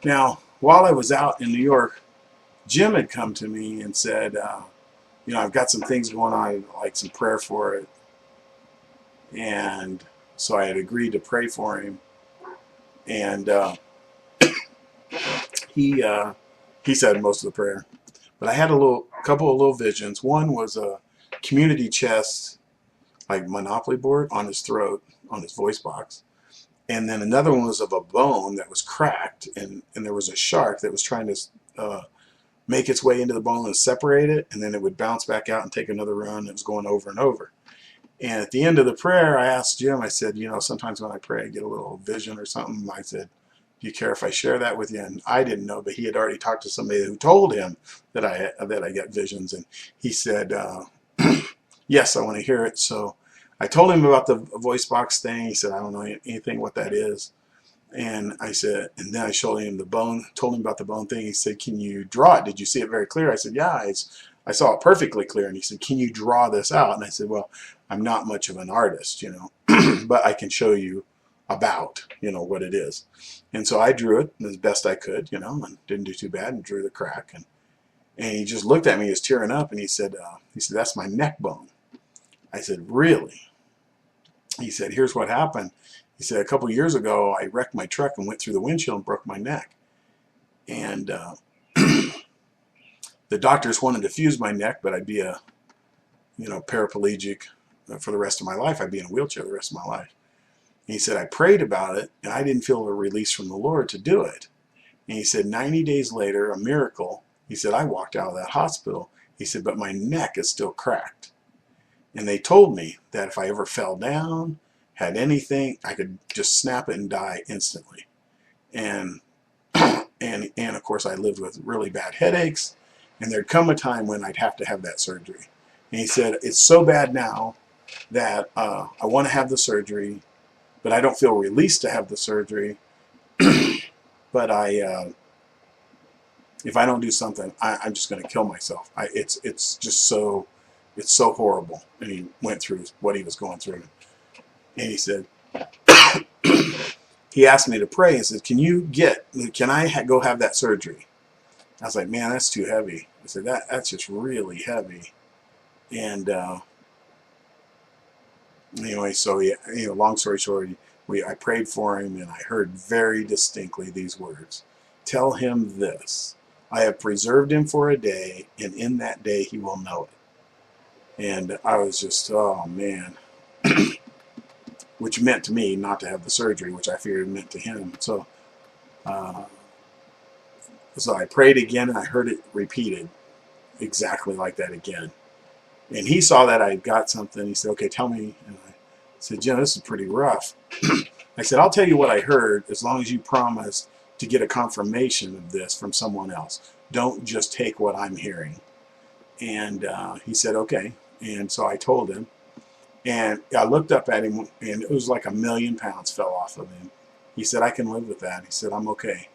Now, while I was out in New York, Jim had come to me and said, I've got some things going on, I'd like some prayer for it. And so I had agreed to pray for him. And he he said most of the prayer. But I had a couple of little visions. One was a community chest, like Monopoly board on his throat, on his voice box. And then another one was of a bone that was cracked, and there was a shark that was trying to make its way into the bone and separate it, and then it would bounce back out and take another run. It was going over and over. And at the end of the prayer, I asked Jim, I said, sometimes when I pray, I get a little vision or something. I said, do you care if I share that with you? And I didn't know, but he had already talked to somebody who told him that I get visions. And he said, yes, I want to hear it. So I told him about the voice box thing. He said, I don't know anything what that is. And I said, and then I showed him the bone, told him about the bone thing. He said, can you draw it? Did you see it very clear? I said, yeah, I saw it perfectly clear. And he said, can you draw this out? And I said, well, I'm not much of an artist, but I can show you about, what it is. And so I drew it as best I could, and didn't do too bad, and drew the crack. And he just looked at me, he was tearing up, and he said, that's my neck bone. I said, really? He said, here's what happened. He said, a couple years ago, I wrecked my truck and went through the windshield and broke my neck. And the doctors wanted to fuse my neck, but I'd be a, paraplegic for the rest of my life. I'd be in a wheelchair the rest of my life. And he said, I prayed about it, and I didn't feel a release from the Lord to do it. And he said, 90 days later, a miracle. He said, I walked out of that hospital. He said, but my neck is still cracked. And they told me that if I ever fell down, had anything, I could just snap it and die instantly. And and of course I lived with really bad headaches, and there'd come a time when I'd have to have that surgery. And he said, it's so bad now that I want to have the surgery, but I don't feel released to have the surgery. But if I don't do something, I'm just going to kill myself. It's just it's so horrible. And he went through what he was going through. And he said, he asked me to pray and said, can I go have that surgery? I was like, man, that's too heavy. I said, that's just really heavy. And anyway, so long story short, I prayed for him, and I heard very distinctly these words: tell him this, I have preserved him for a day, and in that day he will know it. And I was just, oh man, which meant to me not to have the surgery, which I figured meant to him. Uh, so I prayed again, and I heard it repeated exactly like that again. And he saw that I got something. He said, okay, tell me. And I said, Jim, this is pretty rough. I said, I'll tell you what I heard as long as you promise to get a confirmation of this from someone else. Don't just take what I'm hearing. And he said, okay. And so I told him. And I looked up at him, and it was like 1,000,000 pounds fell off of him. He said, I can live with that. He said, I'm okay.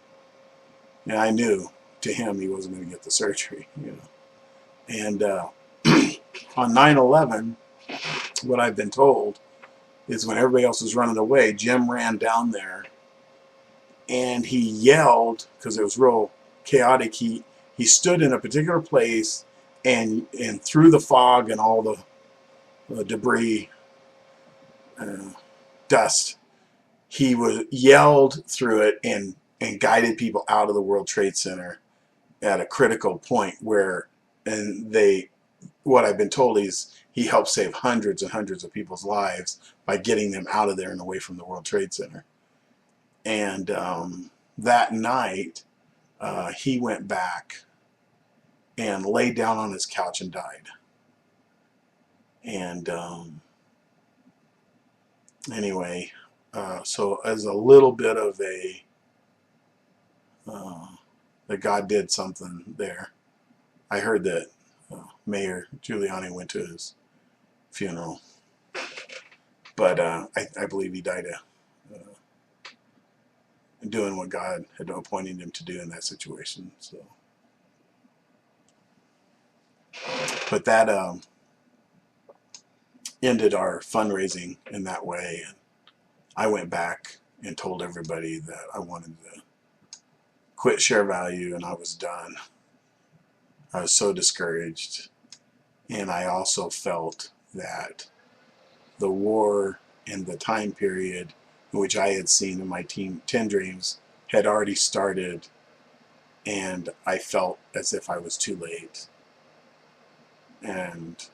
And I knew to him he wasn't going to get the surgery. And on 9/11, what I've been told is when everybody else was running away, Jim ran down there, and he yelled because it was real chaotic. He stood in a particular place, and through the fog and all the debris, uh, dust, he was yelled through it and guided people out of the World Trade Center at a critical point where, and what I've been told is he helped save hundreds and hundreds of people's lives by getting them out of there and away from the World Trade Center. And that night, he went back and laid down on his couch and died. And anyway, so as a little bit of that God did something there. I heard that Mayor Giuliani went to his funeral, but I believe he died doing what God had appointed him to do in that situation. So, but that ended our fundraising in that way. And I went back and told everybody that I wanted to quit ShareValue, and I was done. I was so discouraged. And I also felt that the war and the time period in which I had seen in my 10 Dreams had already started, and I felt as if I was too late. And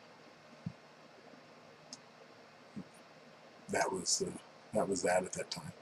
that was that at that time.